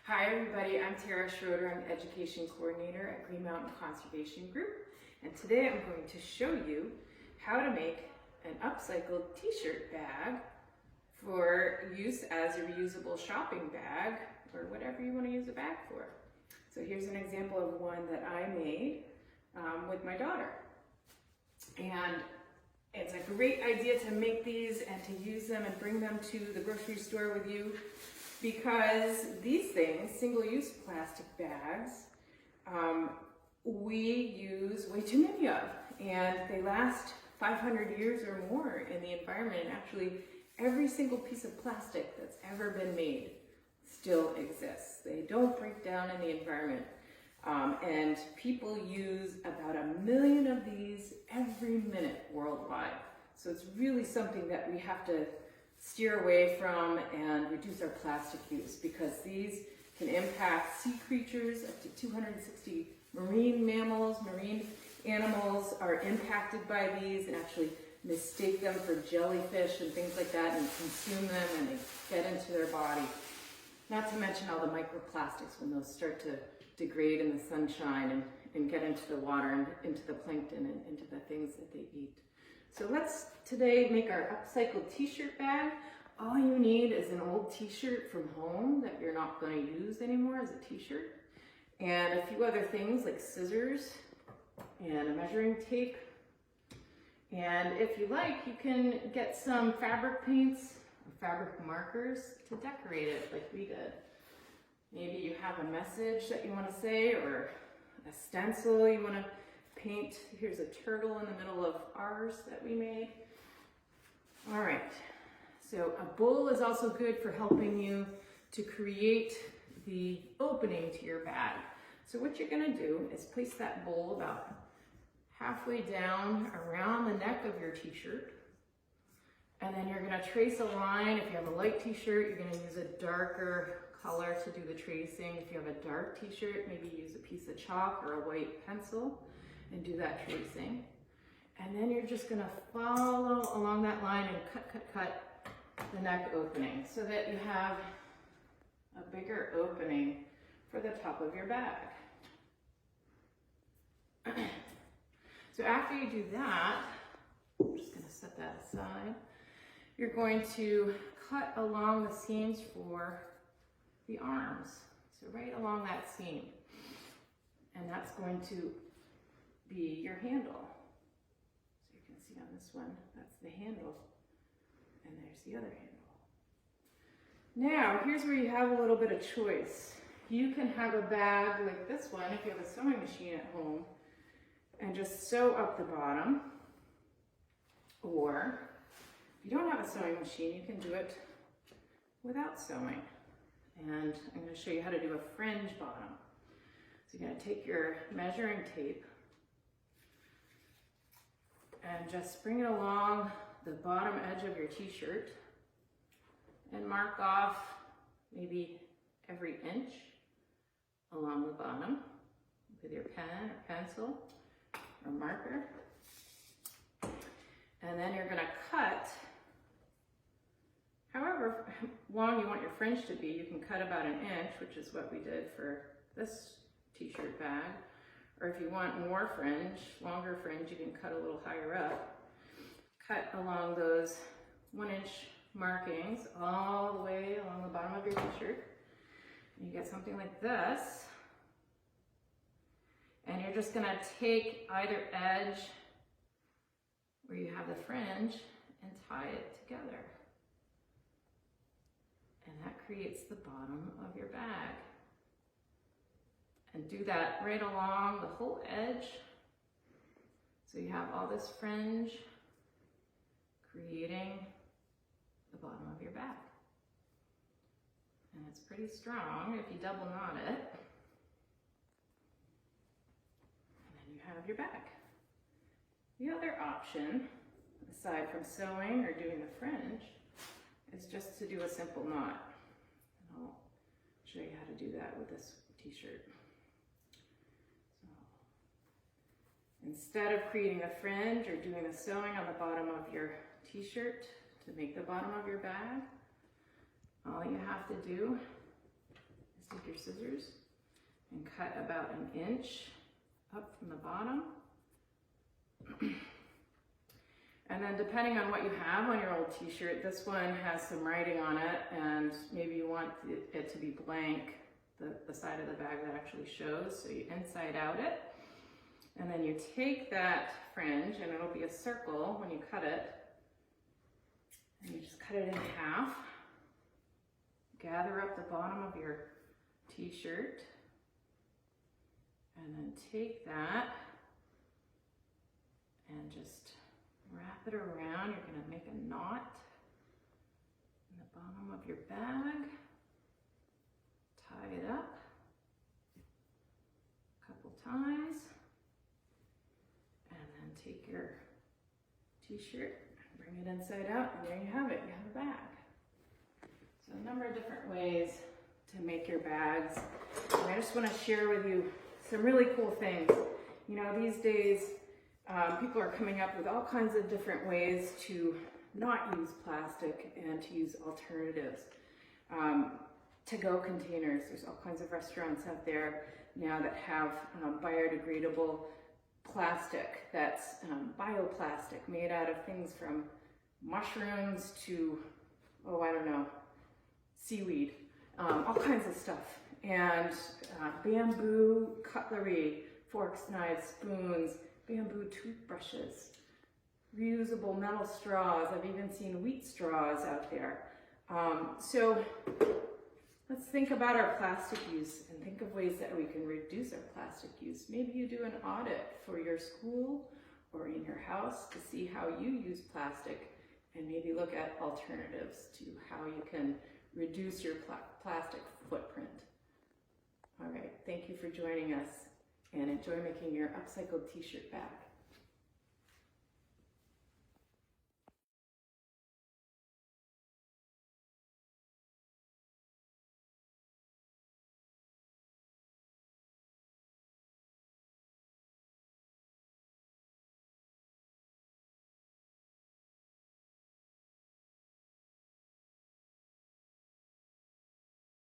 Hi everybody, I'm Tara Schroeder. I'm Education Coordinator at Green Mountain Conservation Group, and today I'm going to show you how to make an upcycled t-shirt bag for use as a reusable shopping bag or whatever you want to use a bag for. So here's an example of one that I made with my daughter. And it's a great idea to make these and to use them and bring them to the grocery store with you, because these things, single-use plastic bags, we use way too many of, and they last 500 years or more in the environment. And actually, every single piece of plastic that's ever been made still exists. They don't break down in the environment. And people use about 1 million of these every minute worldwide. So it's really something that we have to steer away from and reduce our plastic use, because these can impact sea creatures. Up to 260 marine mammals, marine animals are impacted by these and actually mistake them for jellyfish and things like that and consume them, and they get into their body. Not to mention all the microplastics when those start to degrade in the sunshine and get into the water and into the plankton and into the things that they eat. So let's today make our upcycled t-shirt bag. All you need is an old t-shirt from home that you're not going to use anymore as a t-shirt, and a few other things like scissors and a measuring tape. And if you like, you can get some fabric paints or fabric markers to decorate it like we did. Maybe you have a message that you want to say, or a stencil you want to paint. Here's a turtle in the middle of ours that we made. All right, so a bowl is also good for helping you to create the opening to your bag. So what you're going to do is place that bowl about halfway down around the neck of your t-shirt, and then you're going to trace a line. If you have a light t-shirt, you're going to use a darker color to do the tracing. If you have a dark t-shirt, maybe use a piece of chalk or a white pencil and do that tracing. And then you're just going to follow along that line and cut the neck opening so that you have a bigger opening for the top of your bag. So after you do that, I'm just going to set that aside. You're going to cut along the seams for the arms. So right along that seam. And that's going to be your handle. So you can see on this one, that's the handle. And there's the other handle. Now, here's where you have a little bit of choice. You can have a bag like this one if you have a sewing machine at home and just sew up the bottom. Or if you don't have a sewing machine, you can do it without sewing. And I'm going to show you how to do a fringe bottom. So you're going to take your measuring tape and just bring it along the bottom edge of your t-shirt and mark off maybe every inch along the bottom with your pen or pencil or marker. And then you're going to cut however long you want your fringe to be. You can cut about 1 inch, which is what we did for this t-shirt bag. Or if you want more fringe, longer fringe, you can cut a little higher up. Cut along those 1-inch markings all the way along the bottom of your t-shirt. And you get something like this. And you're just gonna take either edge where you have the fringe and tie it together. And that creates the bottom of your bag. And do that right along the whole edge. So you have all this fringe creating the bottom of your bag. And it's pretty strong if you double knot it. And then you have your bag. The other option, aside from sewing or doing the fringe, is just to do a simple knot. And I'll show you how to do that with this t-shirt. So, instead of creating a fringe or doing the sewing on the bottom of your t-shirt to make the bottom of your bag, all you have to do is Just take your scissors and cut about an inch up from the bottom. And then depending on what you have on your old t-shirt, this one has some writing on it and maybe you want it to be blank, the side of the bag that actually shows, so you inside out it. And then you take that fringe, and it'll be a circle when you cut it, and you just cut it in half. Gather up the bottom of your t-shirt, and then take that and just wrap it around. You're going to make a knot in the bottom of your bag. Tie it up a couple times. And then take your t-shirt and bring it inside out, and there you have it. You have a bag. So a number of different ways to make your bags. And I just want to share with you some really cool things. You know, these days, people are coming up with all kinds of different ways to not use plastic and to use alternatives. To-go containers, there's all kinds of restaurants out there now that have biodegradable plastic that's bioplastic, made out of things from mushrooms to, oh, I don't know, seaweed, all kinds of stuff. And bamboo cutlery, forks, knives, spoons, bamboo toothbrushes, reusable metal straws. I've even seen wheat straws out there. So let's think about our plastic use and think of ways that we can reduce our plastic use. Maybe you do an audit for your school or in your house to see how you use plastic, and maybe look at alternatives to how you can reduce your plastic footprint. All right, thank you for joining us, and enjoy making your upcycled t-shirt bag.